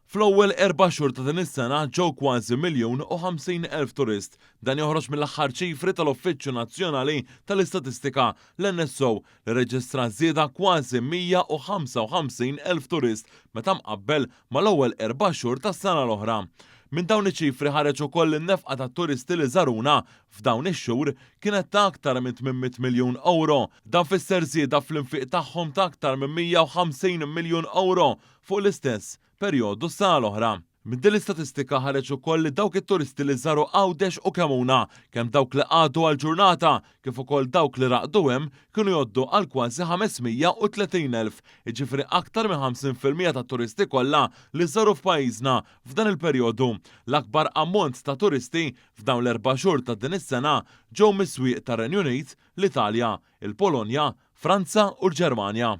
Fl-ewwel 4 xhur ta' din is-sena ġew kważi 1,050,000 turist. Dan joħroġ mill-aħħar ċifri tal-Uffiċċju Nazzjonali tal-Istatistika l-NSO li reġistra żieda kważi 155,000 turist meta mqabbel mal-ewwel 4 xhur tas-sena l-oħra. Minn dawn iċ-ċifri ħareġ ukoll in-nefqa tat-turisti li żaruna f'dawn ix-xhur kienet ta' aktar minn 800 miljun euro. Dan fisser żieda fl-infiq tagħhom ta' aktar minn 150 miljun euro fuq l-istess perjodu s-sena l-oħra. Minn din l-istatistika ħareġ ukoll li dawk it-turisti li żaru Għawdex u Kemuna kemm dawk li qagħdu għall-ġurnata kif ukoll dawk li raqdu hemm kienu jgħoddu għal kważi 530,000, jiġifieri aktar minn 50% tat-turisti kollha li żaru f'pajjiżna f'dan il-perjodu. L-akbar ammont ta' turisti f'dawn l-4 xhur ta' din is-sena ġew mis-swieq tar-Renju Unit, l-Italja, il-Polonja, Franza u l-Ġermanja.